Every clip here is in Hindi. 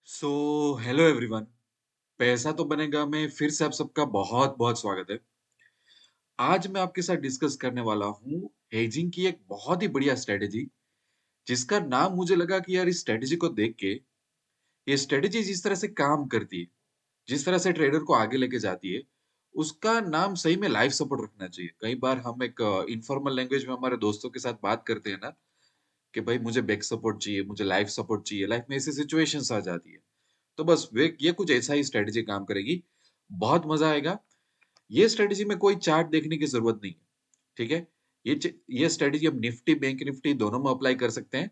So hello everyone. पैसा तो बनेगा में फिर से आप सबका बहुत बहुत स्वागत है। आज मैं आपके साथ डिस्कस करने वाला हूँ हेजिंग की एक बहुत ही बढ़िया स्ट्रेटेजी, जिसका नाम मुझे लगा कि यार इस स्ट्रेटेजी को देख के, ये स्ट्रेटेजी जिस तरह से काम करती है, जिस तरह से ट्रेडर को आगे लेके जाती है, उसका नाम सही में लाइफ सपोर्ट रखना चाहिए। कई बार हम एक इनफॉर्मल लैंग्वेज में हमारे दोस्तों के साथ बात करते हैं ना, कि भाई मुझे बैक सपोर्ट चाहिए, मुझे लाइफ सपोर्ट चाहिए, लाइफ में ऐसी सिचुएशंस आ जाती है। तो बस वे ये कुछ ऐसा ही स्ट्रेटेजी काम करेगी। बहुत मजा आएगा। ये स्ट्रेटेजी में कोई चार्ट देखने की जरूरत नहीं है। ठीक है। ये स्ट्रेटेजी हम निफ्टी बैंक निफ्टी दोनों में अप्लाई कर सकते हैं।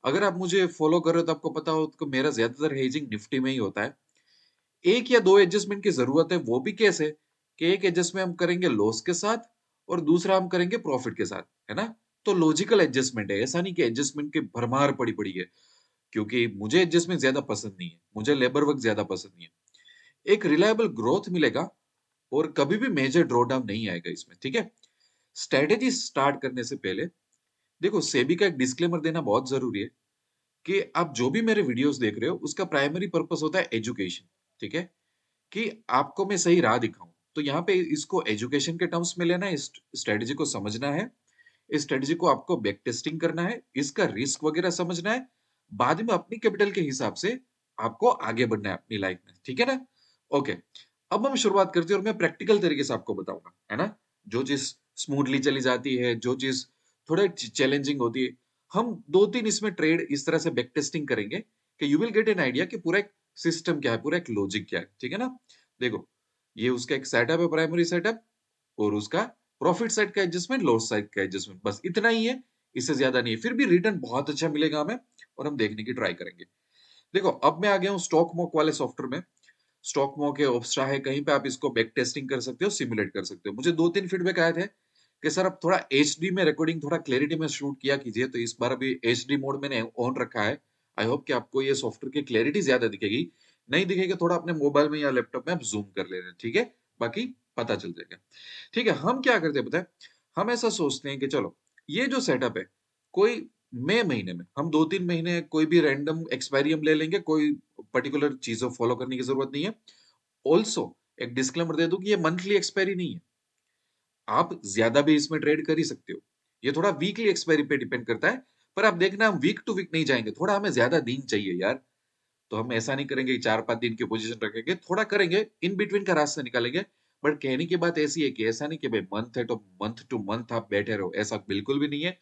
अगर आप मुझे फॉलो कर रहे हो तो आपको पता हो तो मेरा ज्यादातर हेजिंग निफ्टी में ही होता है। एक या दो एडजस्टमेंट की जरूरत है, वो भी कैसे कि एक एडजस्टमेंट हम करेंगे लॉस के साथ और दूसरा हम करेंगे प्रॉफिट के साथ, है ना। तो लॉजिकल एडजस्टमेंट है, ऐसा नहीं कि एडजस्टमेंट की भरमार पड़ी पड़ी है। क्योंकि मुझे एडजस्टमेंट ज्यादा पसंद नहीं है, मुझे लेबर वर्क ज्यादा पसंद नहीं है। एक रिलायबल ग्रोथ मिलेगा और कभी भी मेजर ड्रॉडाउन नहीं आएगा इसमें। ठीक है। स्ट्रेटेजी स्टार्ट करने से पहले देखो, सेबी का एक डिस्क्लेमर देना बहुत जरूरी है कि आप जो भी मेरे वीडियोस देख रहे हो उसका प्राइमरी पर्पस होता है एजुकेशन। ठीक है। कि आपको मैं सही राह दिखाऊं, तो यहाँ पे इसको एजुकेशन के टर्म्स में लेना है, इस स्ट्रेटेजी को समझना है, इस स्ट्रेटेजी को आपको बैक टेस्टिंग करना है, इसका रिस्क वगैरह समझना है। बाद में अपनी कैपिटल के हिसाब से आपको आगे बढ़ना है अपनी लाइफ में। ठीक है ना। ओके। अब हम शुरुआत करते हैं और मैं प्रैक्टिकल तरीके से आपको बताऊंगा, है ना। जो चीज स्मूथली चली जाती है, जो चीज थोड़ा चैलेंजिंग होती है, हम दो तीन इसमें ट्रेड इस तरह से बैक टेस्टिंग करेंगे कि you will get an idea कि पूरा एक सिस्टम क्या है, पूरा एक लॉजिक क्या है। ठीक है ना। देखो, ये उसका एक सेटअप है, प्राइमरी सेटअप, और उसका प्रॉफिट साइड का एडजस्टमेंट, लॉस साइड का एडजस्टमेंट, बस इतना ही है। इससे ज्यादा नहीं है। फिर भी रिटर्न बहुत अच्छा मिलेगा हमें और हम देखने की ट्राई करेंगे। देखो, अब मैं आ गया हूँ स्टॉक मॉक वाले सॉफ्टवेयर में। स्टॉक मॉक है, ओप्स्ट्रा है, कहीं पे आप इसको बैक टेस्टिंग कर सकते हो, सिमुलेट कर सकते हो। मुझे दो तीन फीडबैक आए थे कि सर अब थोड़ा एचडी में रिकॉर्डिंग, थोड़ा क्लैरिटी में शूट किया कीजिए, तो इस बार अभी एचडी मोड मैंने ऑन रखा है। आई होप कि आपको ये सॉफ्टवेयर की क्लैरिटी ज्यादा दिखेगी। नहीं दिखेगी थोड़ा अपने मोबाइल में या लैपटॉप में आप जूम कर लेना। ठीक है। बाकी पता चल जाएगा। ठीक है। हम क्या करते हैं पता है, हम ऐसा सोचते हैं कि चलो ये जो सेटअप है, कोई मई महीने में हम दो तीन महीने कोई भी रैंडम एक्सपायरी हम ले लेंगे, कोई पर्टिकुलर चीजों फॉलो करने की जरूरत नहीं है। ऑल्सो एक डिस्क्लेमर दे दूं कि ये मंथली एक्सपायरी नहीं है। आप ज्यादा भी इसमें ट्रेड कर ही सकते हो। ये थोड़ा वीकली एक्सपायरी पे डिपेंड करता है। पर आप देखना, हम वीक टू वीक नहीं जाएंगे, थोड़ा हमें ज्यादा दिन चाहिए यार। तो हम ऐसा नहीं करेंगे कि 4-5 दिन की पोजीशन रखेंगे, थोड़ा करेंगे, इन बिटवीन का रास्ता निकालेंगे। बट कहने की बात ऐसी है कि ऐसा नहीं कि भाई मंथ है तो मंथ टू मंथ आप बैठे रहो, ऐसा बिल्कुल भी नहीं है।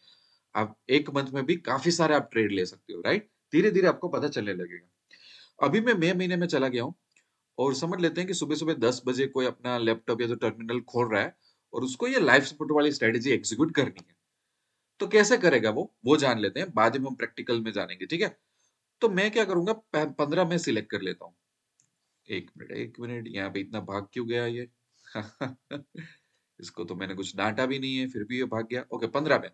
आप एक मंथ में भी काफी सारे आप ट्रेड ले सकते हो, राइट। धीरे धीरे आपको पता चलने लगेगा। अभी मैं मई महीने में चला गया हूँ, और समझ लेते हैं कि सुबह सुबह 10 बजे कोई अपना लैपटॉप या तो टर्मिनल खोल रहा है और उसको ये लाइफ सपोर्ट वाली स्ट्रेटेजी एग्जीक्यूट करनी है। तो कैसे करेगा वो जान लेते हैं, बाद में हम प्रैक्टिकल में जानेंगे। ठीक है। तो मैं क्या करूंगा, 15 में सिलेक्ट कर लेता हूँ। एक मिनट, यहाँ पे इतना भाग क्यों गया ये? इसको तो मैंने कुछ डांटा भी नहीं है, फिर भी ये भाग गया। ओके, 15 में,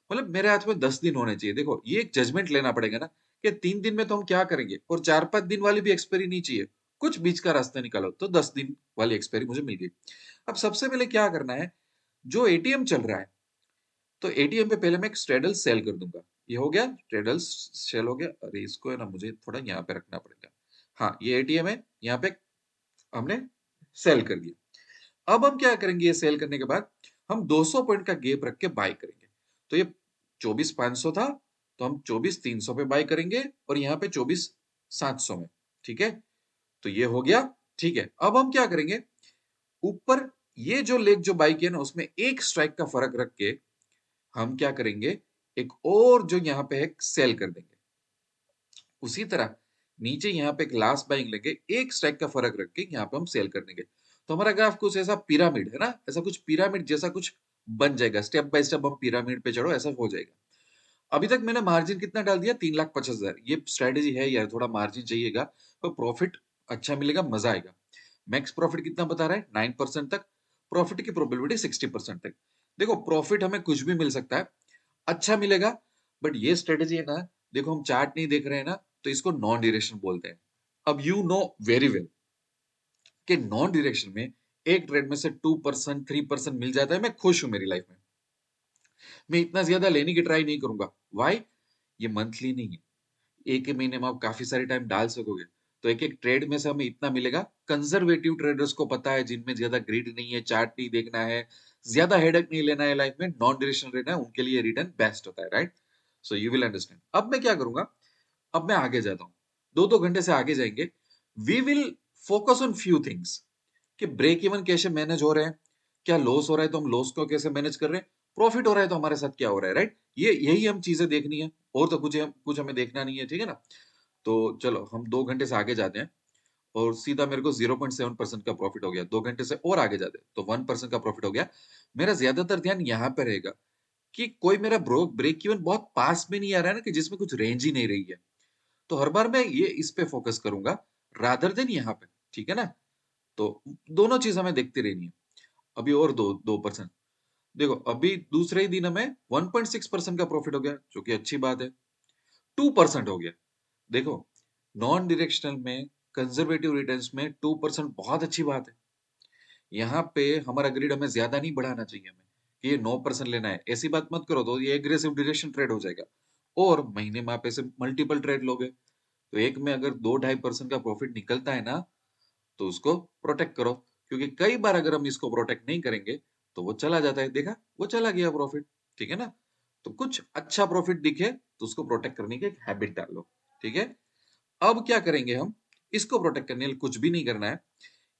मतलब मेरे हाथ में 10 दिन होने चाहिए। देखो, ये एक जजमेंट लेना पड़ेगा ना कि 3 दिन में तो हम क्या करेंगे, और 4-5 दिन वाली भी एक्सपायरी नहीं चाहिए। कुछ बीच का रास्ता निकालो, तो 10 दिन वाली एक्सपायरी मुझे मिल गई। अब सबसे पहले क्या करना है, जो एटीएम चल रहा है, तो एटीएम पे पहले मैं एक स्ट्रेडल सेल कर दूंगा। ये हो गया, स्ट्रेडल सेल हो गया। अरे इसको है ना, मुझे थोड़ा यहाँ पे रखना पड़ेगा। हाँ, ये एटीएम है, यहाँ पे हमने सेल कर दिया। अब हम क्या करेंगे, ये सेल करने के बाद हम 200 पॉइंट का गैप रख के बाय करेंगे। तो ये 24,500 था, तो हम 24,300 पे बाय करेंगे, और यहाँ पे 24,700 में। ठीक है। तो ये हो गया। ठीक है। अब हम क्या करेंगे, ऊपर ये जो लेग जो बाय किया ना, उसमें एक स्ट्राइक का फर्क रख के हम क्या करेंगे, एक और जो यहाँ पे है सेल कर देंगे। उसी तरह नीचे यहाँ पे एक लास्ट बाइंग लेंगे, एक स्ट्राइक का फर्क रख के यहाँ पे हम सेल कर देंगे। तो हमारा ग्राफ कुछ ऐसा पिरामिड है ना, ऐसा कुछ पिरामिड जैसा कुछ बन जाएगा। स्टेप बाय स्टेप हम पिरामिड पे चढ़ो, ऐसा हो जाएगा। अभी तक मैंने मार्जिन कितना डाल दिया, 3,50,000। ये स्ट्रेटेजी है यार, थोड़ा मार्जिन चाहिएगा तो प्रॉफिट अच्छा मिलेगा, मजा आएगा। मैक्स प्रॉफिट कितना बता रहा है, 9% तक। प्रॉफिट की प्रोबेबिलिटी 60% तक। देखो, प्रॉफिट हमें कुछ भी मिल सकता है, अच्छा मिलेगा। बट ये स्ट्रेटेजी है ना, देखो हम चार्ट नहीं देख रहे हैं ना, तो इसको नॉन डायरेक्शन बोलते हैं। अब यू नो वेरी वेल कि नॉन डायरेक्शन में एक ट्रेड में से 2% 3% मिल जाता है, मैं खुश हूं मेरी लाइफ में। मैं इतना ज्यादा लेने की ट्राई नहीं करूंगा। वाई? ये मंथली नहीं है, एक ही महीने में आप काफी सारे टाइम डाल सकोगे। तो एक एक ट्रेड में से हमें इतना मिलेगा। कंजर्वेटिव ट्रेडर्स को पता है, जिनमें ज्यादा ग्रिड नहीं है, चार्ट नहीं देखना है, ज्यादा हेडेक नहीं लेना है लाइफ में, नॉन डायरेक्शनल रहना है, उनके लिए रिटर्न बेस्ट होता है, right? So you will understand. अब मैं क्या करूंगा, अब मैं आगे जाता हूँ, 2-2 घंटे से आगे जाएंगे। We will focus on few things कि ब्रेक इवन कैसे मैनेज हो रहे हैं, क्या लॉस हो रहा है तो हम लॉस को कैसे मैनेज कर रहे हैं, प्रॉफिट हो रहा है तो हमारे साथ क्या हो रहा है, राइट? ये यही हम चीजें देखनी है, और तो कुछ हमें देखना नहीं है, ठीक है ना? तो चलो हम 2 घंटे से आगे जाते हैं, और सीधा मेरे को 0.7% का प्रॉफिट हो गया। 2 घंटे से और आगे जाते हैं तो 1% का प्रॉफिट हो गया। मेरा ज्यादातर ध्यान यहाँ पे रहेगा कि कोई मेरा ब्रेक इवन बहुत पास में नहीं आ रहा है ना, कि जिसमें कुछ रेंज ही नहीं रही है। तो हर बार मैं ये इस पे फोकस करूंगा रादर देन यहाँ पे, ठीक है ना? तो दोनों चीज हमें देखती रहनी है। अभी और 2% देखो, अभी दूसरे ही दिन हमें 1.6% का प्रॉफिट हो गया, जो कि अच्छी बात है। 2% हो गया। देखो, नॉन डायरेक्शनल में, कंजर्वेटिव रिटर्न्स में 2% बहुत अच्छी बात है। यहाँ पे हमारा ग्रिड हमें ज्यादा नहीं बढ़ाना चाहिए, हमें कि ये 9% लेना है, ऐसी बात मत करो, तो ये एग्रेसिव डायरेक्शन ट्रेड हो जाएगा। और महीने में आप ऐसे मल्टीपल ट्रेड लोगे, तो एक में अगर 2-2.5% का प्रॉफिट निकलता है ना, तो उसको प्रोटेक्ट करो। क्योंकि कई बार अगर हम इसको प्रोटेक्ट नहीं करेंगे, तो वो चला जाता है, देखा, वो चला गया प्रॉफिट, ठीक है ना? तो कुछ अच्छा प्रॉफिट दिखे तो उसको प्रोटेक्ट करने की एक हैबिट डालो, ठीक है? अब क्या करेंगे हम, इसको प्रोटेक्ट करने के लिए कुछ भी नहीं करना है।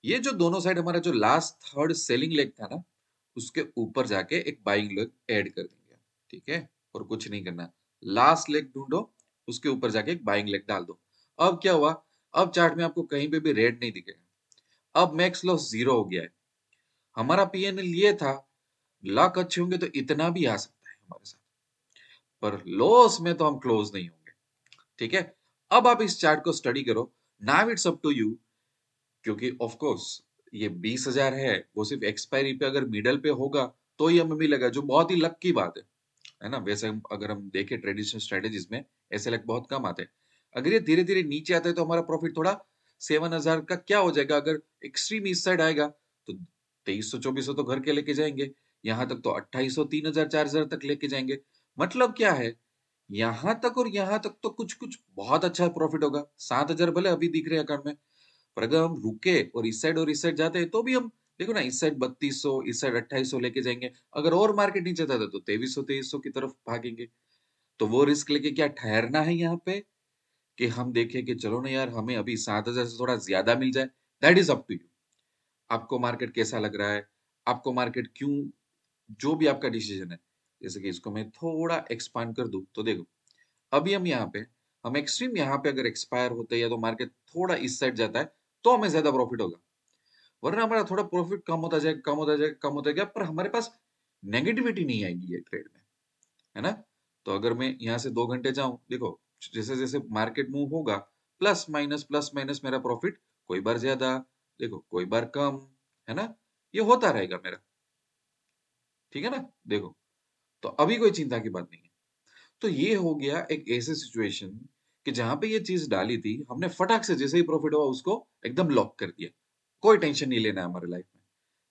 ये जो दोनों साइड हमारा जो लास्ट थर्ड सेलिंग लेग था ना, उसके ऊपर जाके एक बाइंग लेग ऐड कर देंगे, ठीक है? और कुछ नहीं करना, लास्ट लेग ढूंढो, उसके ऊपर जाके एक बाइंग लेग डाल दो। अब क्या हुआ, अब चार्ट में आपको कहीं पे भी रेड नहीं दिखेगा। अब मैक्स लॉस 0 हो गया है। हमारा पीएनएल ये था, लक अच्छे होंगे तो इतना भी आ सकता है हमारे साथ, पर लॉस में तो हम क्लोज नहीं होंगे, ठीक है? अब आप इस चार्ट को स्टडी करो। Now it's up to you, क्योंकि ऑफ कोर्स ये 20,000 है, वो सिर्फ एक्सपायरी पे अगर मिडल पे होगा तो ही हमें मिलेगा, जो बहुत ही लक की बात है ना? वैसे अगर हम देखें ट्रेडिशनल स्ट्रेटेजीज में, ऐसे लक बहुत कम आते हैं। अगर ये धीरे धीरे नीचे आता है तो हमारा प्रॉफिट थोड़ा 7,000 का क्या हो जाएगा, अगर एक्सट्रीम इस साइड आएगा तो 2300-2400 तो घर के लेके जाएंगे, यहाँ तक तो 2800, 3,000, 4,000 तक लेके जाएंगे। मतलब क्या है, यहाँ तक और यहाँ तक तो कुछ कुछ बहुत अच्छा प्रॉफिट होगा। 7,000 भले अभी दिख रहे हैं अकाउंट में, पर अगर हम रुके और इस साइड जाते हैं तो भी हम, देखो ना, इस साइड 3200, इस साइड 2800 लेके जाएंगे। अगर और मार्केट नीचे जाता है तो 2300 की तरफ भागेंगे। तो वो रिस्क लेके क्या ठहरना है यहाँ पे, कि हम देखें कि चलो ना यार, हमें अभी 7,000 से थोड़ा ज्यादा मिल जाए। That is up to you. आपको मार्केट कैसा लग रहा है, आपको मार्केट क्यों, जो भी आपका डिसीजन है। जैसे कि इसको मैं थोड़ा एक्सपांड कर दूं तो देखो, अभी हम यहाँ पे, हम एक्सट्रीम यहाँ पे अगर एक्सपायर होते हैं या तो मार्केट थोड़ा इस साइड जाता है, तो हमें ज्यादा प्रॉफिट होगा। वरना हमारा थोड़ा प्रॉफिट कम होता जाएगा, कम होता जाएगा, कम होता जाएगा, पर हमारे पास नेगेटिविटी नहीं आएगी ये ट्रेड में, है ना? तो अगर मैं यहाँ से 2 घंटे जाऊं, देखो, जैसे जैसे मार्केट मूव होगा, प्लस माइनस मेरा प्रॉफिट कोई बार ज्यादा, देखो, कोई बार कम, है ना? ये होता रहेगा मेरा, ठीक है ना? देखो, तो अभी कोई चिंता की बात नहीं है। तो ये हो गया एक ऐसे सिचुएशन कि जहां पे ये चीज डाली थी, हमने फटाक से जैसे ही प्रॉफिट हुआ उसको एकदम लॉक कर दिया। कोई टेंशन नहीं लेना है हमारे लाइफ में,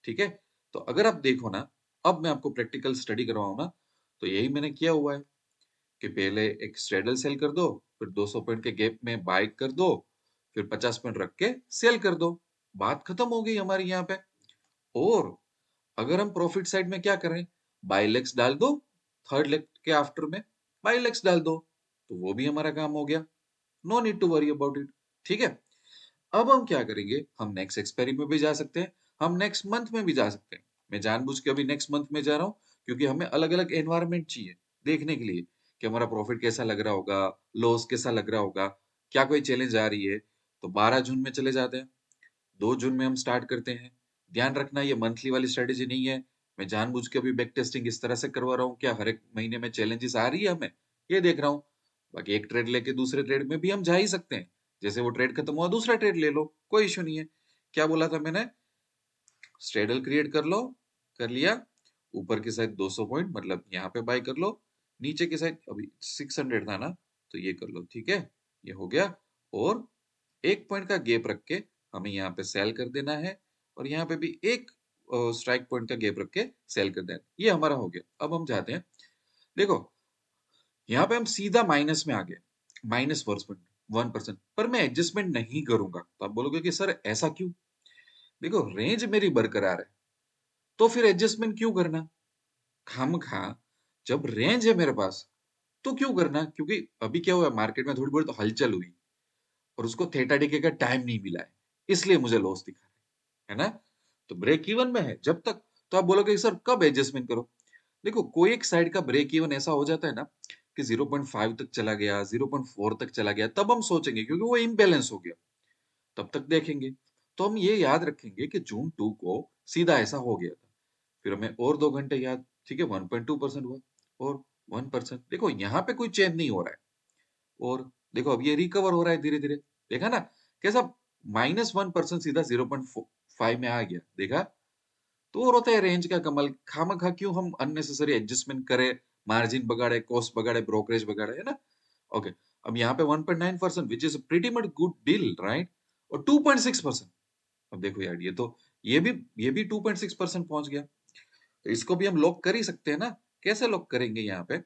ठीक है? तो अगर आप देखो ना, अब मैं आपको प्रैक्टिकल स्टडी करवाऊं ना, तो यही मैंने किया हुआ है कि पहले एक स्ट्रेडल सेल कर दो, फिर 200 पॉइंट के गैप में बाय कर दो, फिर 50 पॉइंट रख के सेल कर दो। बात खत्म हो गई हमारी यहाँ पे। और अगर हम प्रॉफिट साइड में क्या करें, बाय लेग्स डाल दो, थर्ड लेग के आफ्टर में बाय लेग्स डाल दो, तो वो भी हमारा काम हो गया। No need to worry about it, ठीक है? अब हम क्या करेंगे, हम नेक्स्ट एक्सपेरी में भी जा सकते हैं, हम नेक्स्ट मंथ में भी जा सकते हैं। मैं जानबूझ के अभी नेक्स्ट मंथ में जा रहा हूँ, क्योंकि हमें अलग अलग एनवायरनमेंट चाहिए देखने के लिए, कि हमारा प्रॉफिट कैसा लग रहा होगा, लॉस कैसा लग रहा होगा, क्या कोई चैलेंज आ रही है। तो 12 जून में चले जाते हैं, 2 जून में हम स्टार्ट करते हैं। ध्यान रखना, ये मंथली वाली स्ट्रेटेजी नहीं है। मैं जानबूझ के अभी बैक टेस्टिंग इस तरह से करवा रहा हूँ, क्या हर एक महीने में चैलेंजेस आ रही है हमें, ये देख रहा हूँ। बाकी एक ट्रेड लेके दूसरे ट्रेड में भी हम जा ही सकते हैं। जैसे वो ट्रेड खत्म हुआ, दूसरा ट्रेड ले लो, कोई इशू नहीं है। क्या बोला था मैंने, स्ट्रेडल क्रिएट कर लो, कर लिया। ऊपर की साइड 200 पॉइंट, मतलब यहाँ पे बाय कर लो। नीचे की साइड अभी 600 था ना, तो ये कर लो, ठीक है? ये हो गया। और 1 पॉइंट का गैप रख के हमें यहाँ पे सेल कर देना है, और यहाँ पे भी एक स्ट्राइक पॉइंट का गैप रख के सेल कर देना है। ये हमारा हो गया। अब हम जाते हैं, देखो, यहाँ पे हम सीधा माइनस में आ गए, -4%। 1%, पर मैं एडजस्टमेंट नहीं करूंगा। तो आप बोलोगे कि सर ऐसा क्यों? देखो रेंज मेरी बरकरार है, तो फिर एडजस्टमेंट क्यों करना खामखा? जब रेंज है मेरे पास तो क्यों करना? क्योंकि अभी क्या हुआ मार्केट में थोड़ी बहुत तो हलचल हुई और उसको थेटा डिके का टाइम नहीं मिला है, इसलिए मुझे लॉस दिखा है ना? तो ब्रेक इवन में है जब तक। तो आप बोलोगे सर कब एडजस्टमेंट करो? देखो कोई एक साइड का ब्रेक इवन ऐसा हो जाता है ना कि 0.5 तक चला गया, 0.4 तक चला गया, तब हम सोचेंगे क्योंकि वो इम्बैलेंस हो गया, तब तक देखेंगे। तो हम ये याद रखेंगे कि जून 2 को सीधा ऐसा हो गया था। फिर हमें और 2 घंटे याद, ठीक है 1.2% हुआ और 1%। देखो यहाँ पे कोई चेंज नहीं हो रहा है और देखो अब ये रिकवर हो रहा है धीरे-धीरे। देखा ना कैसा -1% सीधा 0.5 में आ गया, देखा? तो और होता है रेंज का कमाल। खामखा क्यों हम अननेसेसरी एडजस्टमेंट करें, मार्जिन बगाड़े, कॉस्ट बगाड़े, ब्रोकरेज बगाड़े, है ना? ओके, अब यहाँ पे 1.9% which is pretty much good deal, right? और 2.6%, अब देखो यार ये भी 2.6% पहुंच गया। तो इसको भी हम लॉक कर ही सकते हैं ना? कैसे लॉक करेंगे यहाँ पे?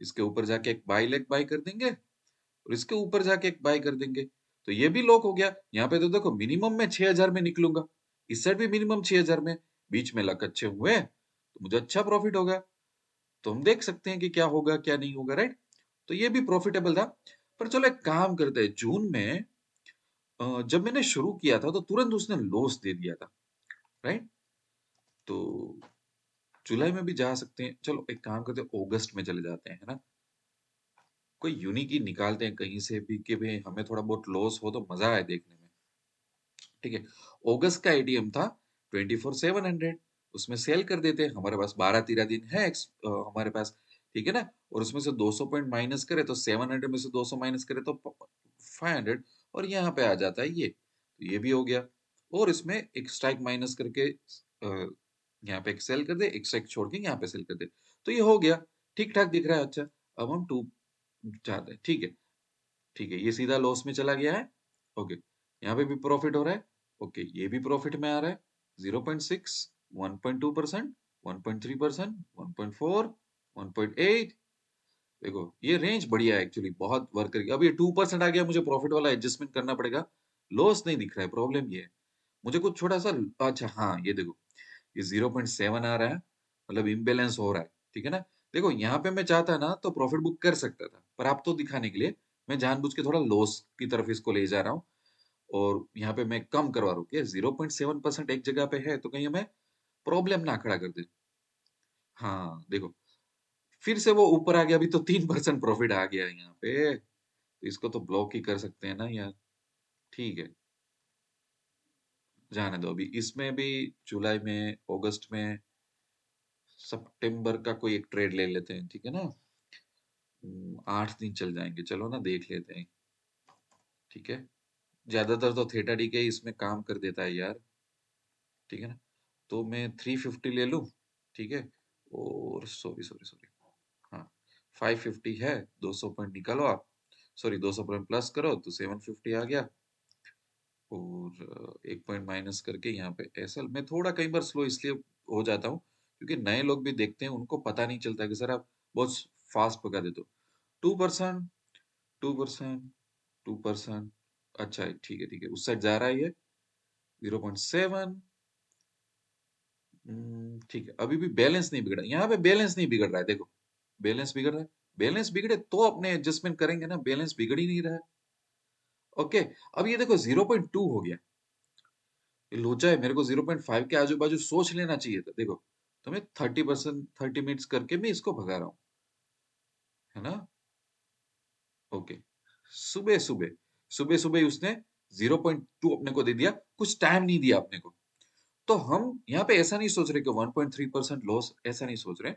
इसके ऊपर जाके एक बाई लेग बाई कर देंगे और इसके ऊपर जाके एक बाई कर देंगे, तो ये भी लॉक हो गया। यहाँ पे तो देखो मिनिमम में 6,000 में निकलूंगा, इस साइड भी मिनिमम 6,000 में, बीच में लक अच्छे हुए तो मुझे अच्छा प्रॉफिट होगा। तो हम देख सकते हैं कि क्या होगा क्या नहीं होगा, राइट? तो ये भी प्रॉफिटेबल था। पर चलो एक काम करते हैं, जून में जब मैंने शुरू किया था तो तुरंत उसने लॉस दे दिया था, राइट? तो जुलाई में भी जा सकते हैं, चलो एक काम करते हैं अगस्त में चले जाते हैं, है ना? कोई यूनिक ही निकालते हैं कहीं से भी कि भाई हमें थोड़ा बहुत लॉस हो तो मजा आए देखने में। ठीक है, अगस्त का एटीएम था 24/700, उसमें सेल कर देते हैं। हमारे पास 12-13 दिन है हमारे पास, ठीक है ना? और उसमें से 200 पॉइंट माइनस करे तो 700 में से 200 माइनस करे तो 500, और यहाँ पे आ जाता है ये, तो ये भी हो गया। और इसमें एक स्ट्राइक माइनस करके यहाँ पे एक सेल कर दे, एक स्ट्राइक छोड़ के यहाँ पे सेल कर दे, तो ये हो गया। ठीक ठाक दिख रहा है, अच्छा। अब हम टू चाहते हैं, ठीक है, ठीक है, ये सीधा लॉस में चला गया है। ओके, यहाँ पे भी प्रॉफिट हो रहा है। ओके, ये भी प्रॉफिट में आ रहा है। 0.6, 1.2%, 1.3%, 1.4, 1.8। देखो ये रेंज बढ़िया है, एक्चुअली बहुत वर्क करेगी। अब ये 2% आ गया, मुझे प्रॉफिट वाला एडजस्टमेंट करना पड़ेगा। लॉस नहीं दिख रहा है, प्रॉब्लम ये है। मुझे कुछ छोटा सा, अच्छा हाँ ये देखो, ये 0.7 आ रहा है, मतलब इम्बेलेंस हो रहा है, ठीक है ना? देखो यहाँ पे मैं चाहता ना तो प्रॉफिट बुक कर सकता था, पर आप तो दिखाने के लिए मैं जानबूझ के थोड़ा लॉस की तरफ इसको ले जा रहा हूँ और यहाँ पे मैं कम करवा रहा हूँ कि 0.7% एक जगह पे है तो कहीं हमें प्रॉब्लम ना खड़ा कर दे। हाँ देखो, फिर से वो ऊपर आ गया, अभी तो 3% प्रॉफिट आ गया है यहाँ पे, तो इसको तो ब्लॉक ही कर सकते हैं ना यार। ठीक है, जाने दो। अभी इसमें भी जुलाई में, अगस्त में, सितंबर का कोई एक ट्रेड ले लेते हैं, ठीक है ना? 8 दिन चल जाएंगे, चलो ना देख लेते हैं, ठीक है? ज्यादातर तो थेटा डी के इसमें काम कर देता है यार, ठीक है ना? तो मैं 350 ले लूं, ठीक है? और सॉरी सॉरी सॉरी, हाँ 550 है, 200 पॉइंट निकालो आप, सॉरी 200 पॉइंट प्लस करो तो 750 आ गया। और एक पॉइंट माइनस करके यहाँ पे ऐसा, मैं थोड़ा कई बार स्लो इसलिए हो जाता हूँ क्योंकि नए लोग भी देखते हैं, उनको पता नहीं चलता कि सर आप बहुत फास्ट पका देते हो। 2%, 2%, 2%, अच्छा है, ठीक है ठीक है, उस साइड जा रहा है ये 0.7। ठीक है, अभी भी बैलेंस नहीं बिगड़ा, यहाँ पे बैलेंस नहीं बिगड़ रहा है, देखो बैलेंस बिगड़ रहा है। बैलेंस बिगड़े तो अपने एडजस्टमेंट करेंगे ना, बैलेंस बिगड़ ही नहीं रहा है। ओके, अब ये देखो 0.2 हो गया, ये लोचा है, मेरे को 0.5 के आजू बाजू सोच लेना चाहिए था। देखो तो मैं 30%, 30 मिनट्स करके मैं इसको भगा रहा हूँ, है ना? ओके, सुबह सुबह, सुबह सुबह उसने 0.2 अपने को दे दिया, कुछ टाइम नहीं दिया अपने को। तो हम यहाँ पे ऐसा नहीं सोच रहे कि 1.3% लॉस, ऐसा नहीं सोच रहे।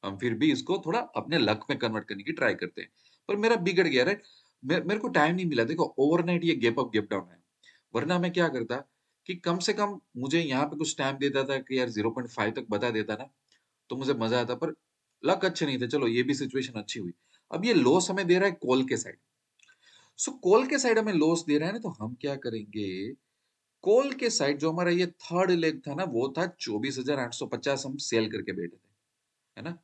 हम फिर भी इसको थोड़ा अपने लक में कन्वर्ट करने की ट्राई करते हैं। पर मेरा बिगड़ गया, राइट? मेरे को टाइम नहीं मिला, देखो ओवरनाइट ये गैप अप गैप डाउन है, वरना मैं क्या करता कि कम से कम मुझे यहाँ पे कुछ टाइम देता था कि यार 0.5 तक बता देता ना, तो मुझे मजा आता। पर लक अच्छे नहीं थे, चलो ये भी सिचुएशन अच्छी हुई। अब ये लॉस हमें दे रहा है कॉल के साइड, सो कॉल के साइड हमें लॉस दे रहा है ना, तो हम क्या करेंगे? कॉल के साइड जो हमारा ये थर्ड लेग था ना, वो था 24,850, हम सेल करके बैठे थे, है ना?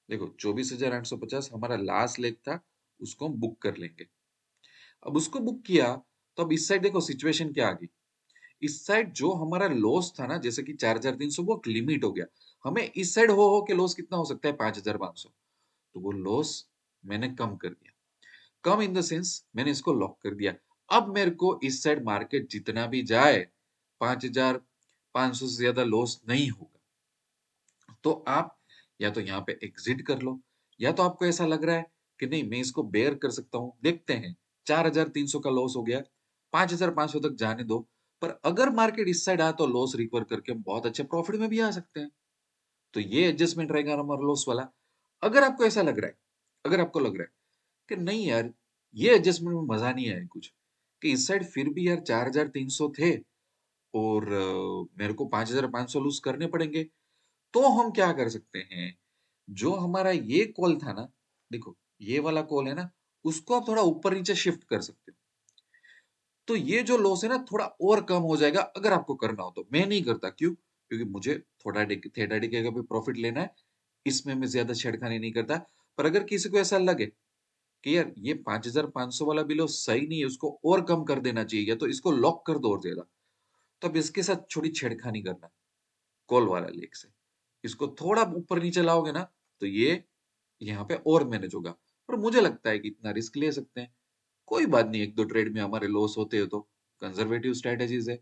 देखो 24,850 हमारा लास्ट लेग था, उसको हम बुक कर लेंगे। अब उसको बुक किया, तो अब इस साइड देखो सिचुएशन क्या आ गई। इस साइड जो हमारा लॉस था ना, जैसे कि 4,300 वो एक लिमिट हो गया। हमें इस साइड हो के लॉस कितना हो सकता है? 5,500। तो वो लॉस मैंने कम कर दिया। कम इन द सेंस मैंने इसको लॉक कर दिया। अब मेरे को इस साइड मार्केट जितना भी जाए 5,500 से ज्यादा लॉस नहीं होगा। तो आप या तो यहाँ पे एग्जिट कर लो, या तो आपको ऐसा लग रहा है कि नहीं मैं इसको बेयर कर सकता हूँ, देखते हैं 4,300 का लॉस हो गया, 5,500 तक जाने दो। पर अगर मार्केट इस साइड आए तो लॉस रिकवर करके हम बहुत अच्छे प्रॉफिट में भी आ सकते हैं। तो ये एडजस्टमेंट रहेगा हमारा लॉस वाला। अगर आपको ऐसा लग रहा है, अगर आपको लग रहा है कि नहीं यार ये एडजस्टमेंट में मजा नहीं आया कुछ, कि इस साइड फिर भी यार 4,300 थे और मेरे को 5,500 लूज करने पड़ेंगे, तो हम क्या कर सकते हैं? जो हमारा ये कॉल था ना, देखो ये वाला कॉल है ना, उसको आप थोड़ा ऊपर नीचे शिफ्ट कर सकते हो। तो ये जो लॉस है ना थोड़ा और कम हो जाएगा अगर आपको करना हो तो। मैं नहीं करता, क्यों? क्योंकि मुझे थोड़ा थेटा डिके का भी प्रॉफिट लेना है, इसमें मैं ज्यादा छेड़खानी नहीं करता। पर अगर किसी को ऐसा लगे कि यार ये 5,500 वाला बिलो सही नहीं है, उसको और कम कर देना चाहिए, या तो इसको लॉक कर दो और ज्यादा, तब इसके साथ थोड़ी छेड़खानी करना कॉल वाला लेग से। इसको थोड़ा ऊपर नीचे लाओगे ना, तो ये यहाँ पे और मैनेज होगा। पर मुझे लगता है कि इतना रिस्क ले सकते हैं। कोई बात नहीं, एक दो ट्रेड में हमारे लॉस होते हैं तो कंजर्वेटिव स्ट्रेटेजीज है।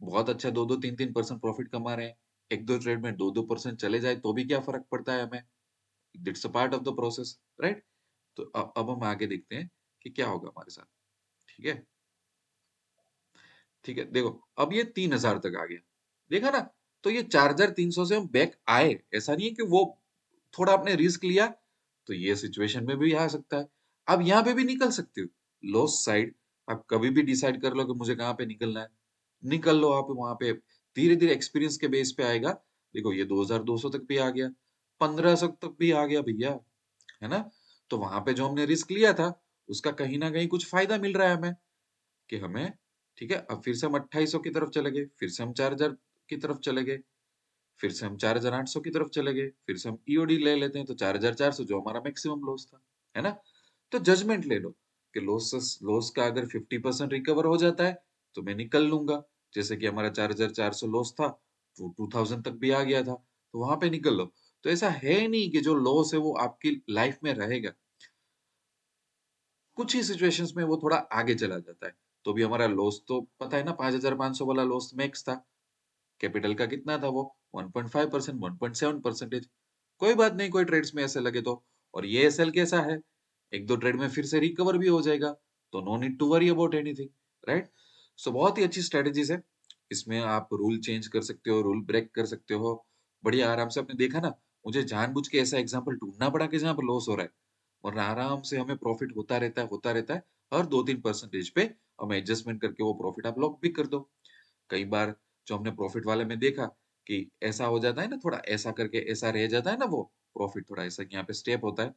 बहुत अच्छा 2-2 3-3% प्रॉफिट कमा रहे हैं। एक दो ट्रेड में 2-2% चले जाए तो भी क्या फर्क पड़ता है हमें? It's a part of the process, right? तो अब हम आगे देखते हैं कि क्या होगा हमारे साथ। ठीक है, ठीक है, देखो अब ये 3,000 तक आ गया, देखा ना? तो ये 4,300 से हम बैक आए, ऐसा नहीं है कि वो थोड़ा आपने रिस्क लिया, तो ये सिचुएशन में भी आ सकता है। अब यहाँ पे भी निकल सकते हो लॉस साइड। आप कभी भी डिसाइड कर लो कि मुझे कहाँ पे निकलना है, निकल लो आप वहां पे। धीरे धीरे एक्सपीरियंस के बेस पे आएगा। देखो ये 2,200 तक भी आ गया, 1,500 तक भी आ गया भैया, है ना? तो वहां पे जो हमने रिस्क लिया था, उसका कहीं ना कहीं कुछ फायदा मिल रहा है हमें, कि हमें, ठीक है, अब फिर से हम 2,800 की तरफ चले गए, फिर से हम 4,000 की तरफ चले गए, फिर से हम 4,800 की तरफ चले गए, फिर से हम ईओडी ले लेते हैं तो 4,400 जो हमारा मैक्सिमम लॉस था, है ना? तो जजमेंट ले लो कि लॉस लॉस का अगर 50% रिकवर हो जाता है तो मैं निकल लूंगा। जैसे कि हमारा 4,400 लॉस था, वो 2,000 तक भी आ गया था, तो वहां पे निकल लो। तो ऐसा है नहीं कि जो लॉस है वो आपकी लाइफ में रहेगा। कुछ ही सिचुएशंस में वो थोड़ा आगे चला जाता है। तो भी हमारा लॉस तो पता है ना, 5,500 वाला लॉस मैक्स था। कैपिटल का कितना था वो? 1.5%, 1.7%। कोई बात नहीं, कोई ट्रेड्स में ऐसे लगे तो। और ये एसएल कैसा है, एक दो ट्रेड में फिर से रिकवर भी हो जाएगा, तो no need to worry about anything, right? So बहुत ही अच्छी स्ट्रेटेजीज है। इसमें आप रूल चेंज कर सकते हो, रूल ब्रेक कर सकते हो, बढ़िया आराम से। आपने देखा ना, मुझे जानबूझ के ऐसा एग्जांपल ढूंढना पड़ा कि जहाँ पर लॉस हो रहा है, वरना आराम से हमें प्रॉफिट होता रहता है, होता रहता है। हर 2-3% पे हम एडजस्टमेंट करके वो प्रॉफिट आप लॉक भी कर दो। कई बार जो हमने प्रॉफिट वाले में देखा कि ऐसा हो जाता है ना, थोड़ा ऐसा करके ऐसा रह जाता है ना, वो प्रॉफिट थोड़ा ऐसा यहाँ पे स्टेप होता है।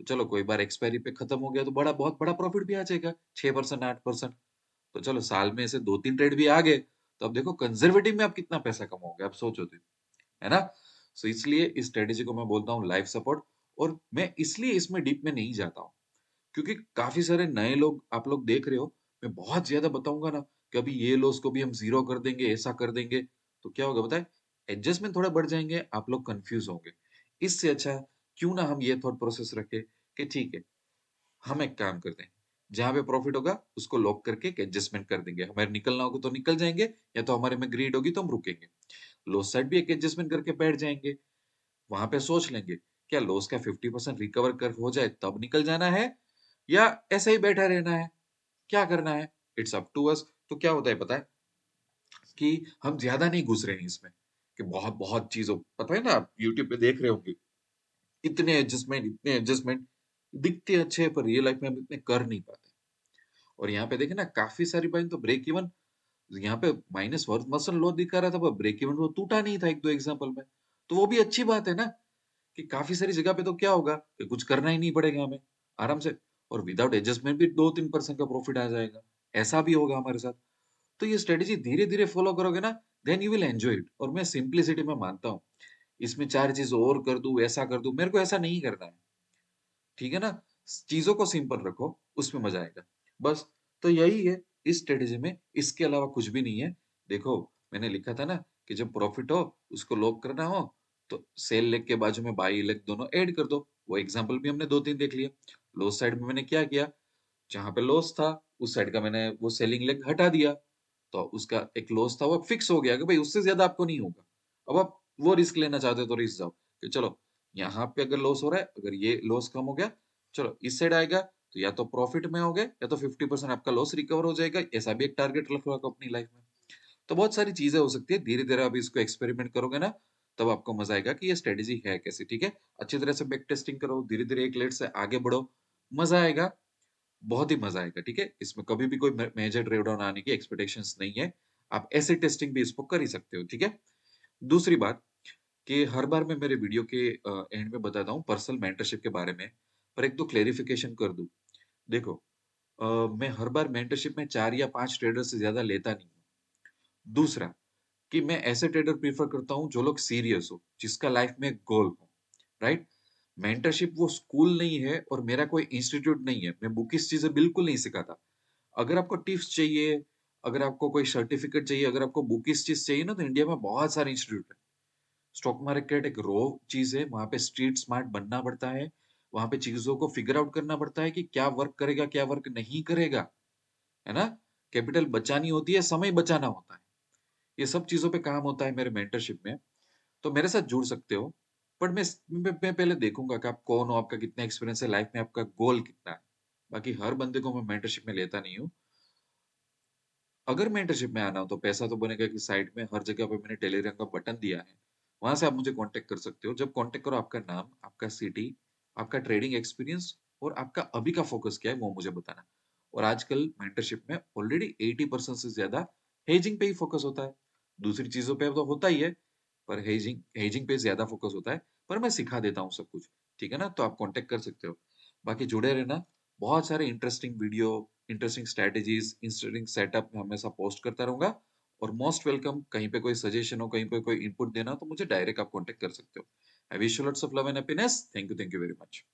तो चलो कोई बार एक्सपायरी पे खत्म हो गया तो बड़ा बहुत बड़ा प्रॉफिट भी आ जाएगा, 6% 8%। तो चलो साल में ऐसे 2-3 ट्रेड भी आ गए, तो अब देखो कंजर्वेटिव में आप कितना पैसा कमाओगे, आप सोचो तो, है ना? सो इसलिए इस स्ट्रेटेजी को मैं बोलता हूँ लाइफ सपोर्ट। और मैं इसलिए इसमें डीप में नहीं जाता हूँ, क्योंकि काफी सारे नए लोग आप लोग देख रहे हो। मैं बहुत ज्यादा बताऊंगा ना कि अभी ये लॉस को भी हम जीरो कर देंगे, ऐसा कर देंगे, तो क्या होगा बताए? एडजस्टमेंट थोड़ा बढ़ जाएंगे, आप लोग कंफ्यूज होंगे। इससे अच्छा क्यों ना हम ये थॉट प्रोसेस रखें कि ठीक है, हम एक काम करते हैं, जहां पे प्रॉफिट होगा उसको लॉक करके एक एडजस्टमेंट कर देंगे। हमारे निकलना होगा तो निकल जाएंगे, या तो हमारे में ग्रीड होगी तो हम रुकेंगे। लॉस साइड भी एक एडजस्टमेंट करके बैठ जाएंगे। वहां पे सोच लेंगे क्या लॉस का 50% रिकवर कर हो जाए तब निकल जाना है, या ऐसे ही बैठा रहना है, क्या करना है? It's up to us. तो क्या होता है पता है, कि हम ज्यादा नहीं घुस रहे हैं इसमें, कि बहुत बहुत चीजों, पता है ना, आप यूट्यूब पे देख रहे होंगे, इतने एडजस्टमेंट, इतने एडजस्टमेंट दिखते अच्छे हैं, पर रियल लाइफ में हम इतने कर नहीं पाते। और यहाँ पे देखे ना, काफी सारी बाइक तो ब्रेक इवन, यहाँ पे माइनस वर्थ मसल लो दिखा रहा था, पर ब्रेक इवन वो टूटा नहीं था एक दो एग्जांपल में। तो वो भी अच्छी बात है ना, कि काफी सारी जगह पे तो क्या होगा कि कुछ करना ही नहीं पड़ेगा हमें, आराम से, और विदाउट एडजस्टमेंट भी 2-3% का प्रॉफिट आ जाएगा। ऐसा भी होगा हमारे साथ। तो ये स्ट्रेटेजी धीरे धीरे फॉलो करोगे ना, then you will enjoy it. और मैं सिंप्लिसिटी में मानता हूँ, इसमें चार चीज और कर दूं, ऐसा कर दूं, मेरे को ऐसा नहीं करना है। ठीक है ना? चीजों को सिंपल रखो, उसमें मजा आएगा। बस, तो यही है इस स्ट्रेटेजी में, इसके अलावा कुछ भी नहीं है। देखो, मैंने लिखा था ना कि जब प्रॉफिट हो, उसको लॉक करना हो, तो सेल लेग के बाजू में बाई लेग दोनों ऐड कर दो। वो एग्जांपल भी हमने 2-3 देख लिए। लॉस साइड में मैंने क्या किया, जहाँ पे लॉस था, उस साइड का मैंने वो सेलिंग लेग हटा दिया। तो उसका एक लॉस था, वो फिक्स हो गया कि भाई उससे ज्यादा आपको नहीं होगा। अब आप वो रिस्क लेना चाहते हो तो रिस्क जाओ कि चलो, यहाँ पे अगर लॉस हो रहा है, अगर ये लॉस कम हो गया, चलो इस साइड आएगा, तो या तो प्रॉफिट में हो गए या तो 50% आपका लॉस रिकवर हो जाएगा। ऐसा भी एक टारगेट रखो आप अपनी लाइफ में। तो बहुत सारी चीजें हो सकती है, धीरे धीरे आप इसको एक्सपेरिमेंट करोगे ना, तब आपको मजा आएगा कि ये स्ट्रेटेजी है कैसी। ठीक है, अच्छी तरह से बैक टेस्टिंग करो, धीरे धीरे एक लेट से आगे बढ़ो, मजा आएगा, बहुत ही मजा आएगा। ठीक है, इसमें कभी भी कोई मेजर ड्राइव डाउन आने की एक्सपेक्टेशंस नहीं है। आप ऐसे टेस्टिंग भी इसको कर ही सकते हो। ठीक है, दूसरी बात कि हर बार मैं मेरे वीडियो के एंड में बताता हूँ पर्सनल मेंटरशिप के बारे में, पर एक दो क्लेरिफिकेशन कर दूं। देखो, अ, मैं हर बार मेंटरशिप में 4 या 5 ट्रेडर से ज्यादा लेता नहीं हूँ। दूसरा, कि मैं ऐसे ट्रेडर प्रेफर करता हूँ जो लोग सीरियस हो, जिसका लाइफ में गोल हो, राइट? मेंटरशिप वो स्कूल नहीं है और मेरा कोई इंस्टीट्यूट नहीं है। मैं बुकिश चीजें बिल्कुल नहीं सिखाता। अगर आपको टिप्स चाहिए, अगर आपको कोई सर्टिफिकेट चाहिए, अगर आपको बुकिश चीज चाहिए ना, तो इंडिया में बहुत सारे इंस्टीट्यूट है। स्टॉक मार्केट एक रॉ चीज है, वहां पे स्ट्रीट स्मार्ट बनना पड़ता है। वहां पे चीजों को फिगर आउट करना पड़ता है कि क्या वर्क करेगा, क्या वर्क नहीं करेगा, है ना? कैपिटल बचानी होती है, समय बचाना होता है। ये सब चीजों पे काम होता है मेरे मेंटरशिप में। तो मेरे साथ जुड़ सकते हो। बट मैं पहले देखूंगा कि आप कौन हो, आपका कितना एक्सपीरियंस है लाइफ में, आपका गोल कितना है। बाकी हर बंदे को मैं मेंटरशिप में लेता नहीं हूँ। अगर मेंटरशिप में आना हो तो पैसा तो बनेगा कि साइड में हर जगह पे मैंने टेलीग्राम का बटन दिया है, वहां से आप मुझे कांटेक्ट कर सकते हो। जब कांटेक्ट करो, आपका नाम, आपका सिटी, आपका ट्रेडिंग एक्सपीरियंस और आपका अभी का फोकस क्या है वो मुझे बताना। और आजकल मेंटरशिप में ऑलरेडी 80% से ज्यादा हेजिंग पे ही फोकस होता है। दूसरी चीजों पे तो होता ही है, पर हेजिंग हेजिंग पे ज्यादा फोकस होता है। पर मैं सिखा देता हूँ सब कुछ। ठीक है ना, तो आप कांटेक्ट कर सकते हो। बाकी जुड़े रहना, बहुत सारे interesting video, interesting strategies, interesting setup मैं हमेशा पोस्ट करता रहूंगा। और मोस्ट वेलकम, कहीं पे कोई सजेशन हो, कहीं पे कोई इनपुट देना हो, तो मुझे डायरेक्ट आप कांटेक्ट कर सकते हो। I wish you lots of love and happiness. Thank you very much.